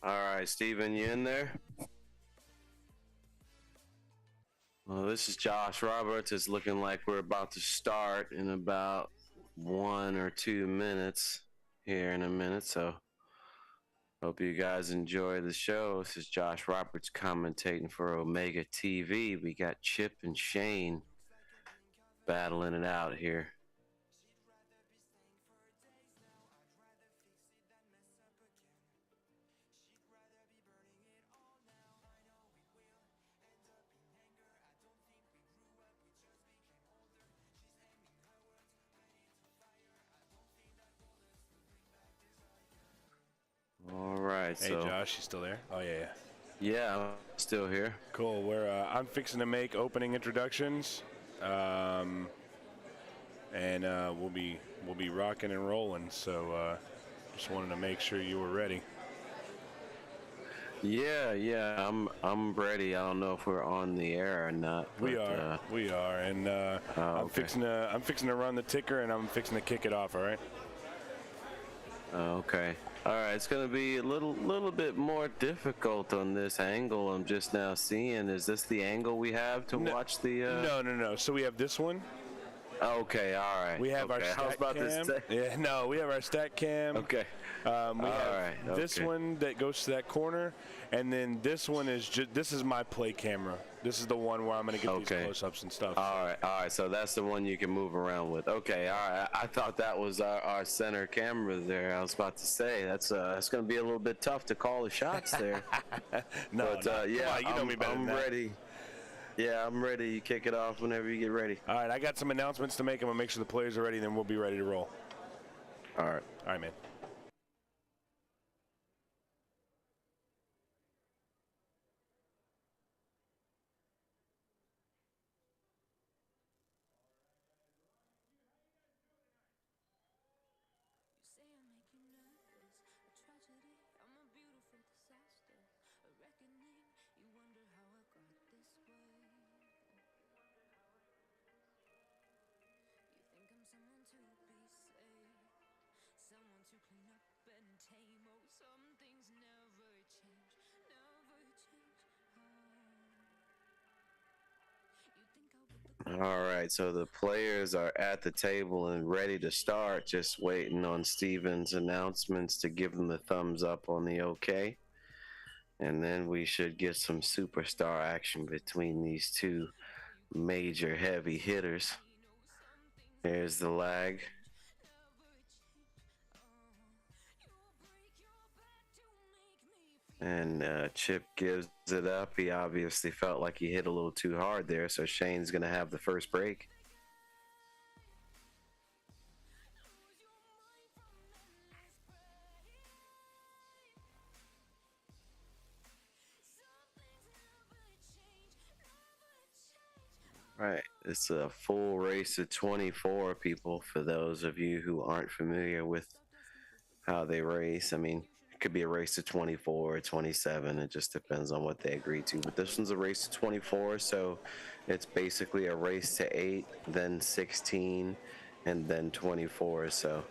All right, Steven, you in there? Well, this is Josh Roberts. It's looking like we're about to start in about 1 or 2 minutes here in a minute. So hope you guys enjoy the show. This is Josh Roberts commentating for Omega TV. We got Chip and Shane battling it out here. All right. Hey, So, Josh, you still there? Oh, yeah. yeah, I'm still here. Cool. I'm fixing to make opening introductions, and we'll be rocking and rolling. So just wanted to make sure you were ready. Yeah, I'm ready. I don't know if we're on the air or not. We are, and I'm fixing to run the ticker, and I'm fixing to kick it off. All right. Okay. All right. It's going to be a little bit more difficult on this angle. I'm just now seeing. Is this the angle we have to watch the? No. So we have this one. Okay. All right. We have our stat cam. We have our stat cam. Okay. We have this one that goes to that corner, and then this one is this is my play camera. This is the one where I'm going to get these close-ups and stuff. All right. So that's the one you can move around with. Okay. All right. I thought that was our center camera there. I was about to say that's going to be a little bit tough to call the shots there. No. Yeah, you know me better than that. I'm ready. Yeah, I'm ready. You kick it off whenever you get ready. All right. I got some announcements to make. I'm going to make sure the players are ready, then we'll be ready to roll. All right. All right, man. All right, so the players are at the table and ready to start, just waiting on Steven's announcements to give them the thumbs up on the okay. And then we should get some superstar action between these two major heavy hitters. Here's the lag. And Chip gives it up. He obviously felt like he hit a little too hard there, so Shane's going to have the first break. Right, it's a full race of 24 people for those of you who aren't familiar with how they race. I mean, it could be a race to 24 or 27. It just depends on what they agree to. But this one's a race to 24, so it's basically a race to 8, then 16, and then 24. So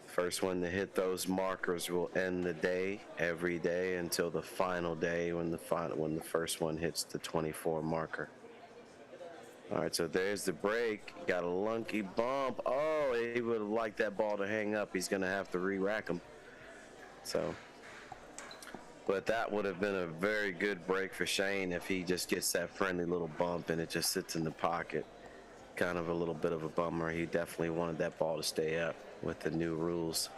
first one to hit those markers will end the day every day until the final day when the first one hits the 24 marker. All right, so there's the break. Got a lunky bump. Oh, he would have liked that ball to hang up. He's going to have to re-rack him. So, but that would have been a very good break for Shane if he just gets that friendly little bump and it just sits in the pocket. Kind of a little bit of a bummer. He definitely wanted that ball to stay up with the new rules.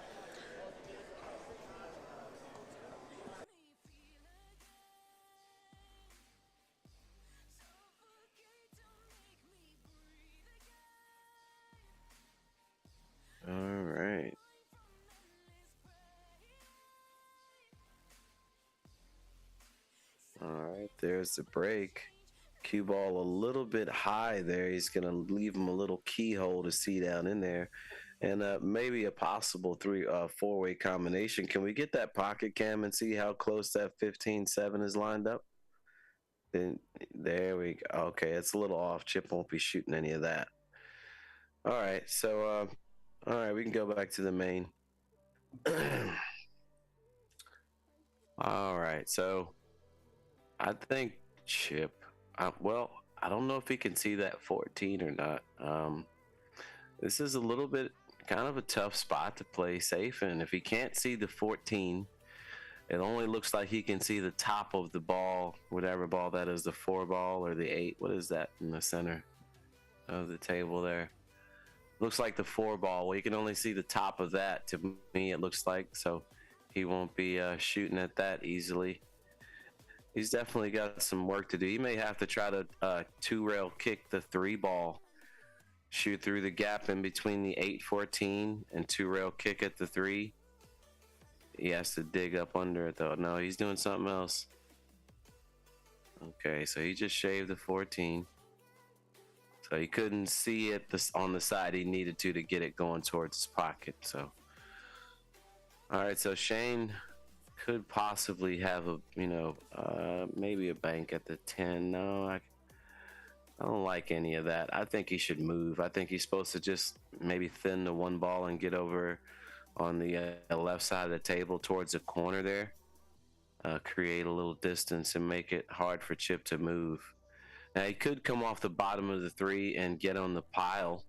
All right. All right, there's the break. Cue ball a little bit high there. He's going to leave him a little keyhole to see down in there. And maybe a possible four-way combination. Can we get that pocket cam and see how close that 15-7 is lined up? Then there we go. Okay, it's a little off. Chip won't be shooting any of that. All right, so all right, we can go back to the main. All right, so I think Chip. Well, I don't know if he can see that 14 or not. This is a little bit kind of a tough spot to play safe in. If he can't see the 14, it only looks like he can see the top of the ball, whatever ball that is, the 4 ball or the 8. What is that in the center of the table there? Looks like the 4 ball. Well, you can only see the top of that. To me, it looks like so. He won't be shooting at that easily. He's definitely got some work to do. He may have to try to 2-rail kick the 3 ball, shoot through the gap in between the 8-14 and 2-rail kick at the 3. He has to dig up under it though. No, he's doing something else. Okay, so he just shaved the 14. So he couldn't see it on the side he needed to get it going towards his pocket. So, all right, so Shane could possibly have a, maybe a bank at the 10. No, I don't like any of that. I think he should move. I think he's supposed to just maybe thin the 1 ball and get over on the left side of the table towards the corner there. Create a little distance and make it hard for Chip to move. Now he could come off the bottom of the 3 and get on the pile.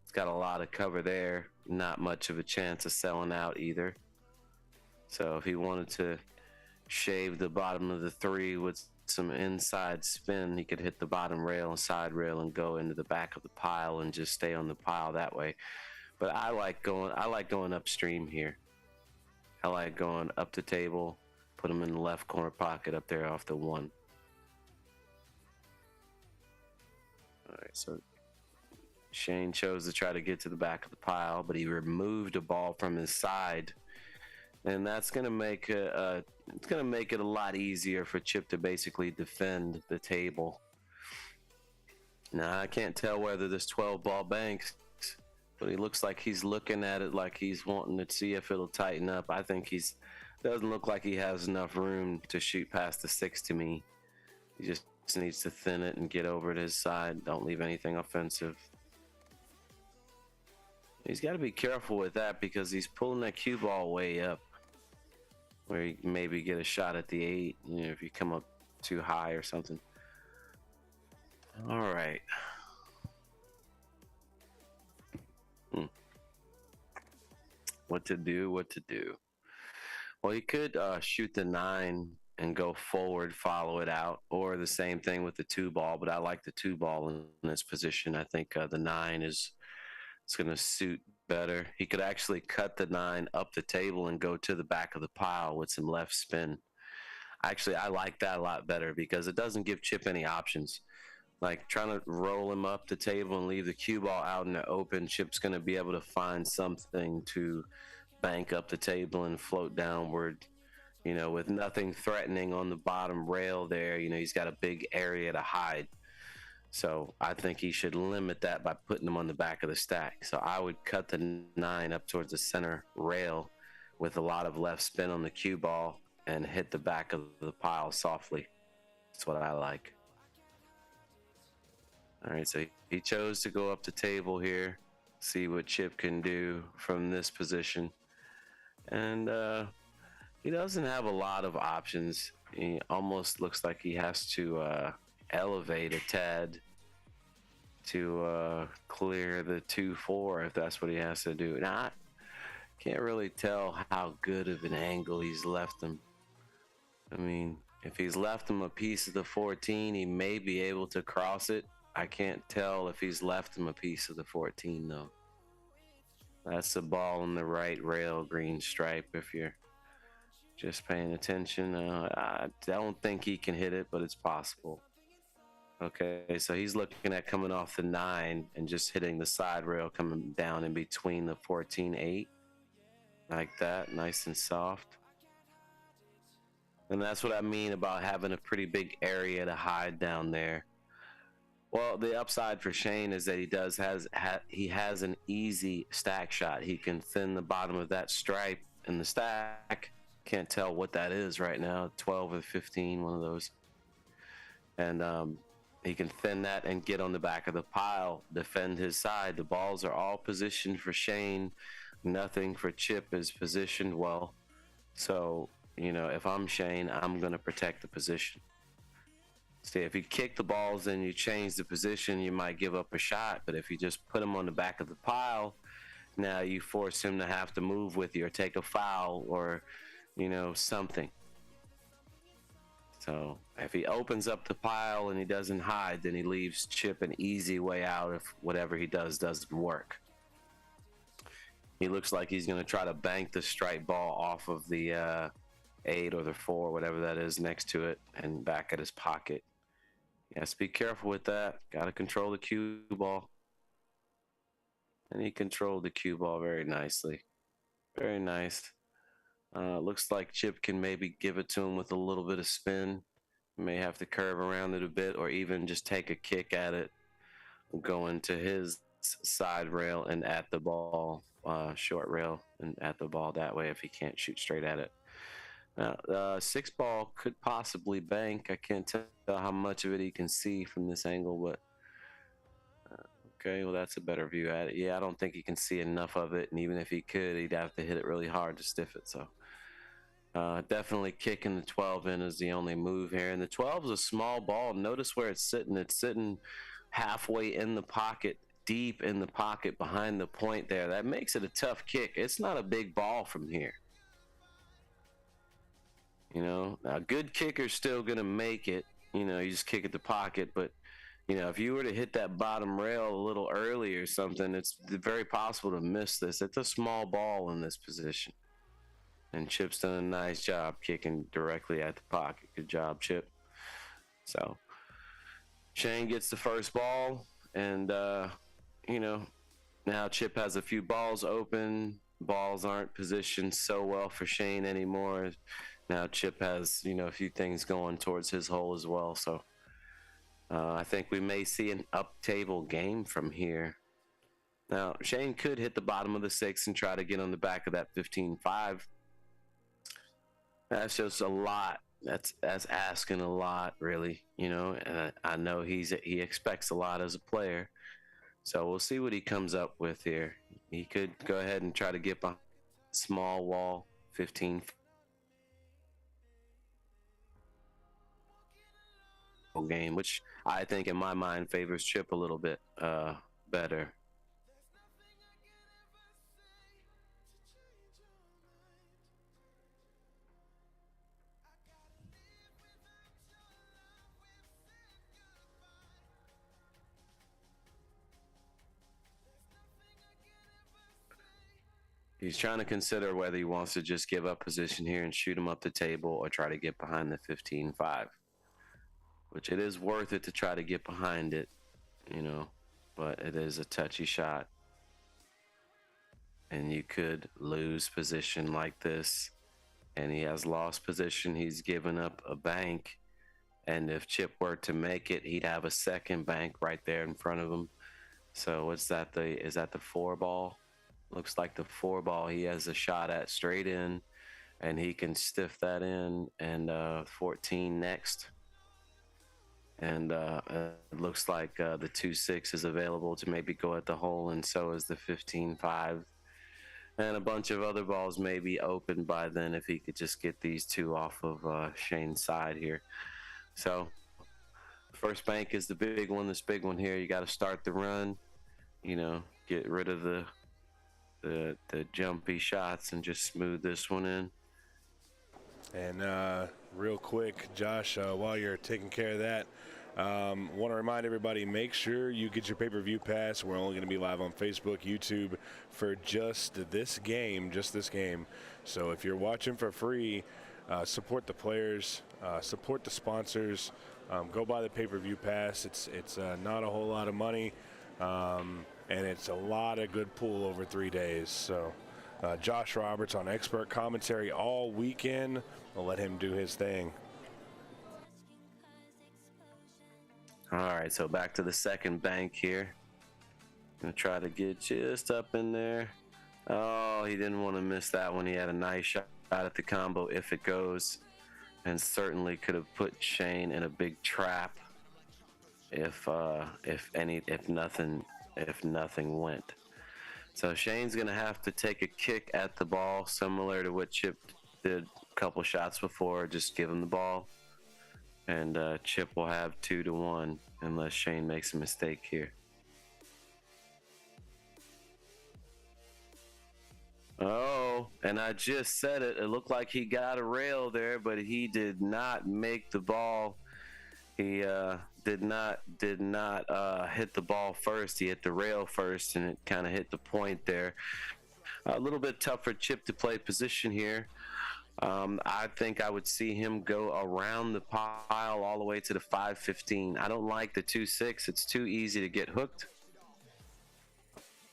It's got a lot of cover there. Not much of a chance of selling out either. So if he wanted to shave the bottom of the 3 with some inside spin, he could hit the bottom rail and side rail and go into the back of the pile and just stay on the pile that way. But I like going upstream here. I like going up the table, put him in the left corner pocket up there off the 1. All right, so Shane chose to try to get to the back of the pile, but he removed a ball from his side, and that's going to make it's going to make it a lot easier for Chip to basically defend the table. Now I can't tell whether this 12 ball banks, but he looks like he's looking at it like he's wanting to see if it'll tighten up. I think doesn't look like he has enough room to shoot past the 6 to me. He just needs to thin it and get over to his side. Don't leave anything offensive. He's got to be careful with that because he's pulling that cue ball way up, where you can maybe get a shot at the 8, if you come up too high or something. All right. What to do? Well, he could shoot the 9 and go forward, follow it out, or the same thing with the 2 ball. But I like the 2 ball in this position. I think the 9 is going to suit better. He could actually cut the 9 up the table and go to the back of the pile with some left spin. Actually, I like that a lot better because it doesn't give Chip any options. Like trying to roll him up the table and leave the cue ball out in the open, Chip's going to be able to find something to bank up the table and float downward, with nothing threatening on the bottom rail there. He's got a big area to hide. So I think he should limit that by putting him on the back of the stack. So I would cut the 9 up towards the center rail with a lot of left spin on the cue ball and hit the back of the pile softly. That's what I like. All right, so he chose to go up the table here, see what Chip can do from this position. And he doesn't have a lot of options. He almost looks like he has to elevate a tad to clear the 2-4 if that's what he has to do. Now, I can't really tell how good of an angle he's left him. I mean, if he's left him a piece of the 14, he may be able to cross it. I can't tell if he's left him a piece of the 14, though. That's the ball in the right rail, green stripe, if you're just paying attention. I don't think he can hit it, but it's possible. Okay, so he's looking at coming off the 9 and just hitting the side rail, coming down in between the 14-8. Like that, nice and soft. And that's what I mean about having a pretty big area to hide down there. Well, the upside for Shane is that he has an easy stack shot. He can thin the bottom of that stripe in the stack. Can't tell what that is right now, 12 or 15, one of those. And he can thin that and get on the back of the pile, defend his side. The balls are all positioned for Shane. Nothing for Chip is positioned well. So if I'm Shane, I'm going to protect the position. See, if you kick the balls and you change the position, you might give up a shot. But if you just put him on the back of the pile, now you force him to have to move with you or take a foul or, something. So if he opens up the pile and he doesn't hide, then he leaves Chip an easy way out if whatever he does doesn't work. He looks like he's going to try to bank the strike ball off of the 8 or the 4, whatever that is next to it, and back at his pocket. He has to be careful with that. Got to control the cue ball. And he controlled the cue ball very nicely. Very nice. Looks like Chip can maybe give it to him with a little bit of spin. May have to curve around it a bit or even just take a kick at it, going to his side rail and at the ball, short rail and at the ball that way if he can't shoot straight at it. Now, 6 ball could possibly bank. I can't tell how much of it he can see from this angle, but okay, well, that's a better view at it. Yeah, I don't think he can see enough of it, and even if he could, he'd have to hit it really hard to stiff it. So definitely kicking the 12 in is the only move here. And the 12 is a small ball. Notice where it's sitting. It's sitting halfway in the pocket, deep in the pocket behind the point there. That makes it a tough kick. It's not a big ball from here. A good kicker's still going to make it. You just kick at the pocket. But, if you were to hit that bottom rail a little early or something, it's very possible to miss this. It's a small ball in this position. And Chip's done a nice job kicking directly at the pocket. Good job, Chip. So, Shane gets the first ball. And, now Chip has a few balls open. Balls aren't positioned so well for Shane anymore. Now Chip has, a few things going towards his hole as well. So I think we may see an up-table game from here. Now, Shane could hit the bottom of the 6 and try to get on the back of that 15-5. That's just a lot. That's asking a lot, really, and I know he expects a lot as a player. So we'll see what he comes up with here. He could go ahead and try to get behind a small wall, 15 game, which I think in my mind favors Chip a little bit better. He's trying to consider whether he wants to just give up position here and shoot him up the table or try to get behind the 15-5. Which it is worth it to try to get behind it, but it is a touchy shot. And you could lose position like this. And he has lost position. He's given up a bank. And if Chip were to make it, he'd have a second bank right there in front of him. So is that the 4 ball? Looks like the 4 ball he has a shot at straight in. And he can stiff that in. And 14 next. And it looks like the 2-6 is available to maybe go at the hole, and so is the 15-5. And a bunch of other balls may be open by then if he could just get these 2 off of Shane's side here. So first bank is the big one. This big one here, you got to start the run, get rid of the jumpy shots and just smooth this one in. And real quick, Josh, while you're taking care of that, want to remind everybody, make sure you get your pay-per-view pass. We're only going to be live on Facebook, YouTube for just this game. So if you're watching for free, support the players, support the sponsors, go buy the pay-per-view pass. It's not a whole lot of money, and it's a lot of good pool over 3 days. So Josh Roberts on expert commentary all weekend. We'll let him do his thing. All right, so back to the second bank here. Gonna try to get just up in there. Oh, he didn't want to miss that one. He had a nice shot at the combo if it goes, and certainly could have put Shane in a big trap if nothing went. So Shane's gonna have to take a kick at the ball, similar to what Chip did couple shots before, just give him the ball, and Chip will have 2-1 unless Shane makes a mistake here. Oh, and I just said it. It looked like he got a rail there, but he did not make the ball. He did not hit the ball first. He hit the rail first, and it kind of hit the point there. A little bit tough for Chip to play position here. I think I would see him go around the pile all the way to the 5-15. I don't like the 2-6. It's too easy to get hooked.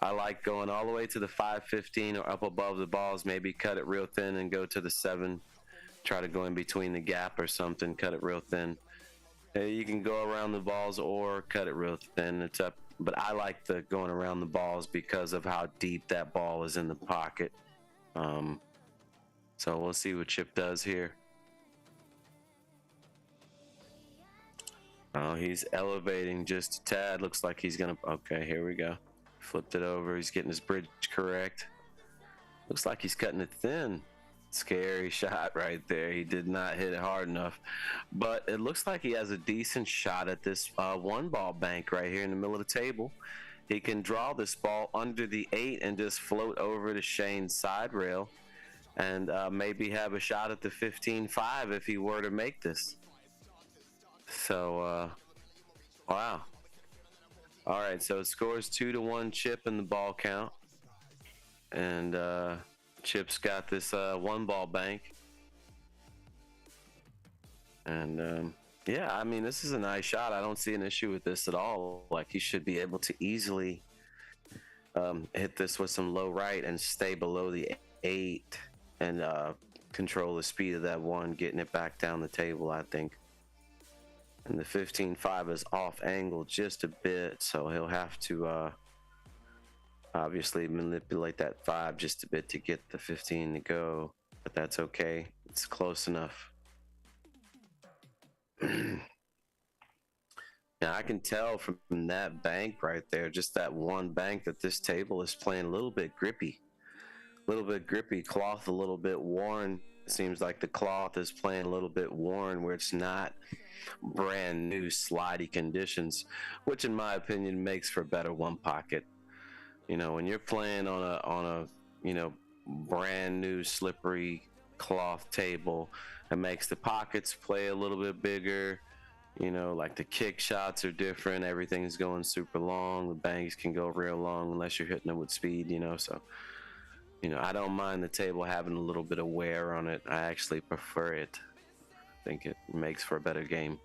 I like going all the way to the 5-15 or up above the balls, maybe cut it real thin and go to the 7. Try to go in between the gap or something, cut it real thin. You can go around the balls or cut it real thin. It's up, but I like the going around the balls because of how deep that ball is in the pocket. So we'll see what Chip does here. Oh, he's elevating just a tad. Looks like he's gonna. Okay, here we go. Flipped it over. He's getting his bridge correct. Looks like he's cutting it thin. Scary shot right there. He did not hit it hard enough, but it looks like he has a decent shot at this 1-ball bank right here in the middle of the table. He can draw this ball under the 8 and just float over to Shane's side rail, and maybe have a shot at the 15-5 if he were to make this. So, wow. All right, so it scores 2-1 Chip in the ball count, and Chip's got this 1-ball bank. And yeah, I mean, this is a nice shot. I don't see an issue with this at all. Like, he should be able to easily hit this with some low right and stay below the 8 and control the speed of that 1, getting it back down the table, I think. And the 15-5 is off angle just a bit, so he'll have to obviously manipulate that 5 just a bit to get the 15 to go, but that's okay. It's close enough. Now I can tell from that bank right there, just that one bank, that this table is playing a little bit grippy. Cloth a little bit worn. It seems like the cloth is playing a little bit worn, where it's not brand new slidey conditions, which in my opinion makes for better one pocket. You know, when you're playing on a you know, brand new slippery cloth table, it makes the pockets play a little bit bigger. You know, like the kick shots are different. Everything's going super long. The bangs can go real long unless you're hitting them with speed, you know. So, you know, I don't mind the table having a little bit of wear on it. I actually prefer it. I think it makes for a better game.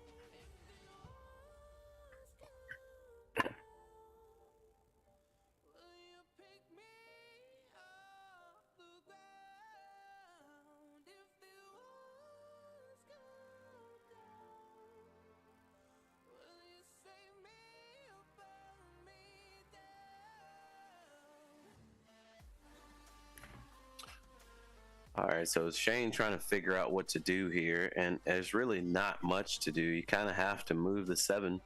All right, so Shane trying to figure out what to do here, and there's really not much to do. You kind of have to move the 7,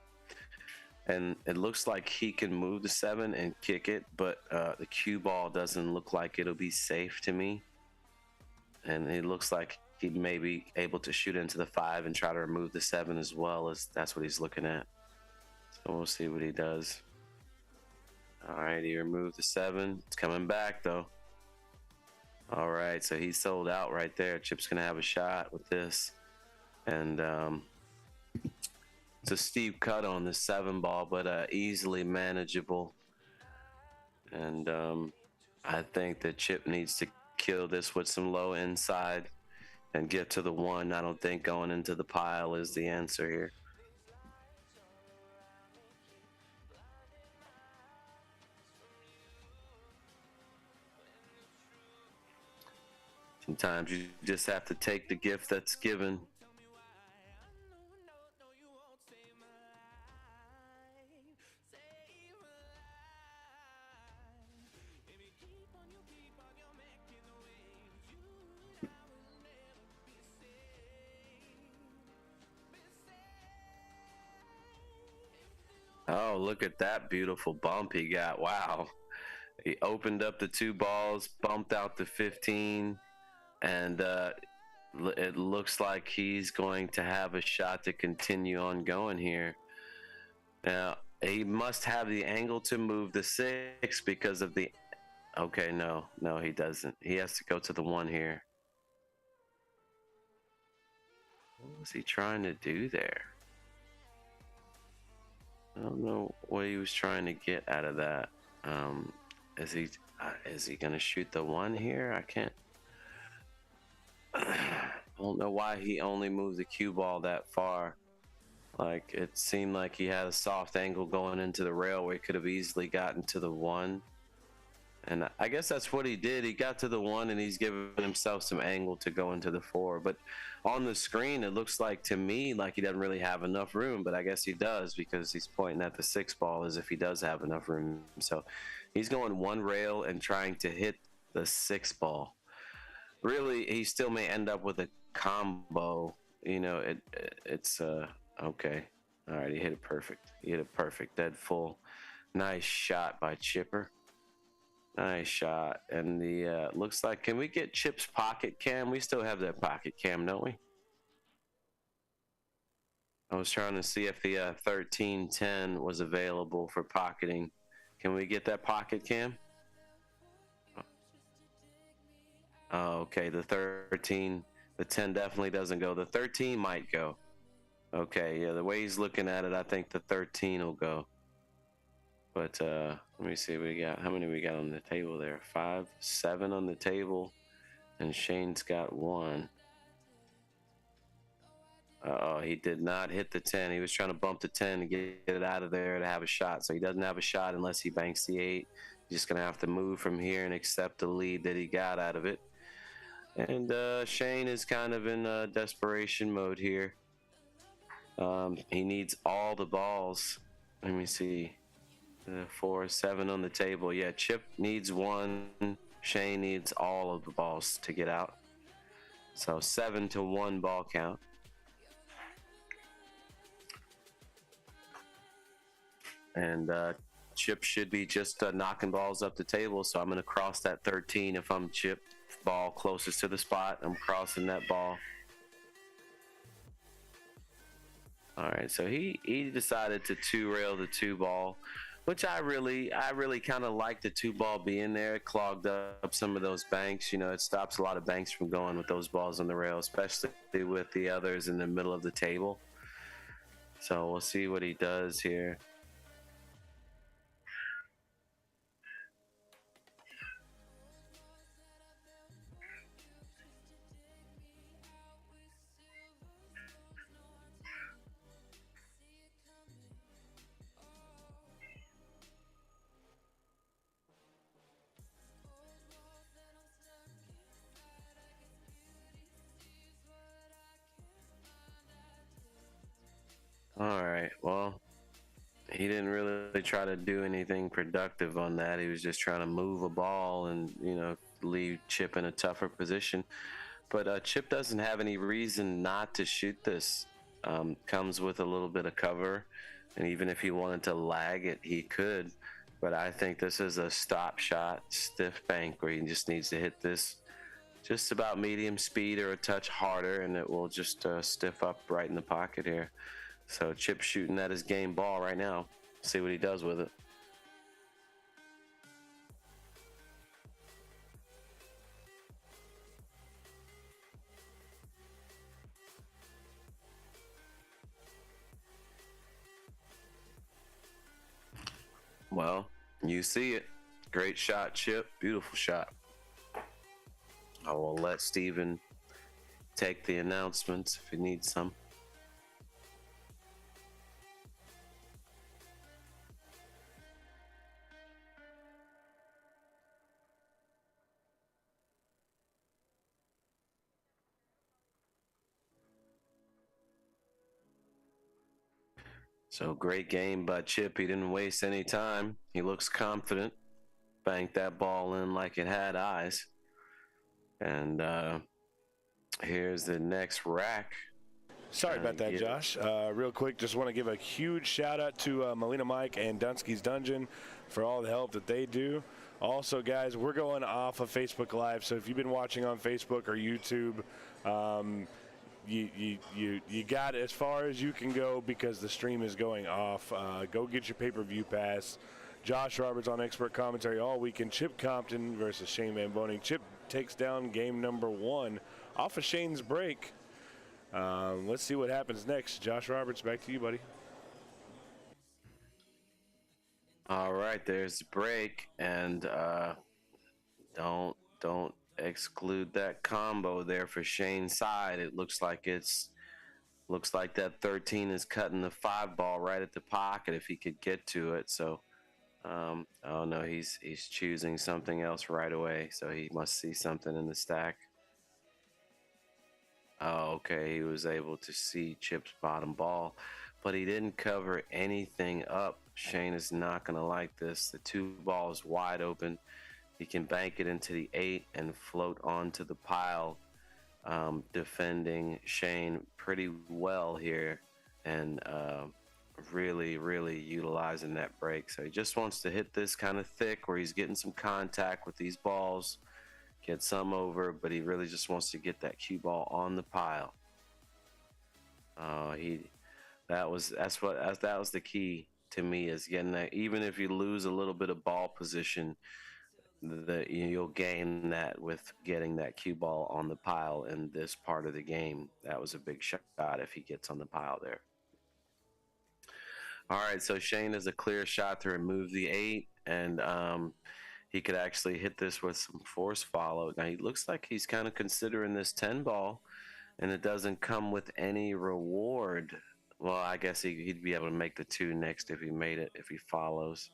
and it looks like he can move the 7 and kick it, but the cue ball doesn't look like it'll be safe to me, and it looks like he may be able to shoot into the 5 and try to remove the 7 as well, as that's what he's looking at. So we'll see what he does. All right, he removed the 7. It's coming back though. All right, so he sold out right there. Chip's gonna have a shot with this, and it's a steep cut on the 7 ball, but easily manageable. And I think that Chip needs to kill this with some low inside and get to the 1. I don't think going into the pile is the answer here. Sometimes you just have to take the gift that's given. Oh, look at that beautiful bump he got. Wow. He opened up the 2 balls, bumped out the 15, and It looks like he's going to have a shot to continue on going here. Now, he must have the angle to move the 6 because of the... Okay, no, he doesn't. He has to go to the 1 here. What was he trying to do there? I don't know what he was trying to get out of that. Is he gonna shoot the 1 here? I can't. I don't know why he only moved the cue ball that far. Like, it seemed like he had a soft angle going into the rail where he could have easily gotten to the 1. And I guess that's what he did. He got to the 1 and he's giving himself some angle to go into the 4. But on the screen, it looks like to me like he doesn't really have enough room. But I guess he does because he's pointing at the 6 ball as if he does have enough room. So he's going 1 rail and trying to hit the 6 ball. Really, he still may end up with a combo. You know, it's okay. All right, he hit it perfect. He hit it perfect, dead full. Nice shot by Chipper. Nice shot. And the looks like, can we get Chip's pocket cam? We still have that pocket cam, don't we? I was trying to see if the 1310 was available for pocketing. Can we get that pocket cam? Oh, okay. The 10 definitely doesn't go. The 13 might go. Okay, yeah, the way he's looking at it, I think the 13 will go. But let me see, we got, how many we got on the table there? 5, 7 on the table, and Shane's got 1. Oh, he did not hit the 10. He was trying to bump the 10 to get it out of there to have a shot. So he doesn't have a shot unless he banks the 8. He's just gonna have to move from here and accept the lead that he got out of it. And Shane is kind of in desperation mode here. He needs all the balls. Let me see. 4, 7 on the table. Yeah, Chip needs 1. Shane needs all of the balls to get out. So 7 to 1 ball count. And Chip should be just knocking balls up the table. So I'm going to cross that 13 if I'm Chip. Ball closest to the spot. I'm crossing that ball. All right, so he decided to 2-rail the 2 ball, which I really kind of like the 2 ball being there. It clogged up some of those banks. You know, it stops a lot of banks from going with those balls on the rail, especially with the others in the middle of the table. So we'll see what he does here. All right, well, he didn't really try to do anything productive on that. He was just trying to move a ball and, you know, leave Chip in a tougher position. But Chip doesn't have any reason not to shoot this. Comes with a little bit of cover, and even if he wanted to lag it, he could. But I think this is a stop shot, stiff bank, where he just needs to hit this just about medium speed or a touch harder, and it will just stiff up right in the pocket here. So Chip's shooting at his game ball right now. See what he does with it. Well, you see it. Great shot, Chip. Beautiful shot. I will let Steven take the announcements if he needs some. So great game by Chip. He didn't waste any time. He looks confident. Banked that ball in like it had eyes. And here's the next rack. Sorry about that, Josh. Real quick, just want to give a huge shout out to Melina Mike and Dunsky's Dungeon for all the help that they do Also, guys, we're going off of Facebook Live, so if you've been watching on Facebook or YouTube, you got as far as you can go because the stream is going off. Go get your pay-per-view pass. Josh Roberts on expert commentary all weekend. Chip Compton versus Shane Vanboening. Chip takes down game number 1 off of Shane's break. Let's see what happens next. Josh Roberts, back to you, buddy. All right, there's the break, and don't exclude that combo there for Shane's side. It looks like that 13 is cutting the 5 ball right at the pocket if he could get to it. So, oh no, he's choosing something else right away. So he must see something in the stack. Oh, okay, he was able to see Chip's bottom ball, but he didn't cover anything up. Shane is not going to like this. The 2 ball is wide open. He can bank it into the 8 and float onto the pile, defending Shane pretty well here, and really utilizing that break. So he just wants to hit this kind of thick where he's getting some contact with these balls, get some over, but he really just wants to get that cue ball on the pile. That was the key to me, is getting that. Even if you lose a little bit of ball position, you'll gain that with getting that cue ball on the pile in this part of the game. That was a big shot if he gets on the pile there. All right, so Shane has a clear shot to remove the 8, and he could actually hit this with some force follow. Now he looks like he's kind of considering this 10 ball, and it doesn't come with any reward. Well, I guess he'd be able to make the 2 next if he made it, if he follows.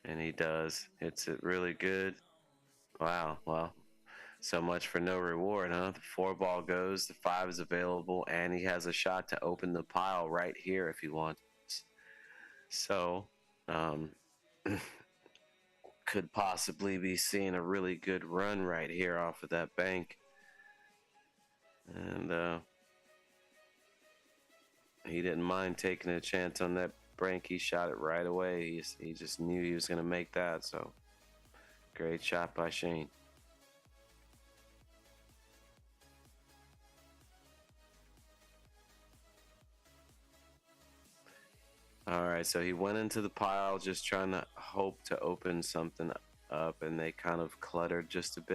And he does. Hits it really good. Wow, well, so much for no reward, huh? The 4 ball goes, the 5 is available, and he has a shot to open the pile right here if he wants. So, could possibly be seeing a really good run right here off of that bank. And he didn't mind taking a chance on that bank. He shot it right away. He just knew he was going to make that. So great shot by Shane. All right, so he went into the pile just trying to hope to open something up, and they kind of cluttered just a bit.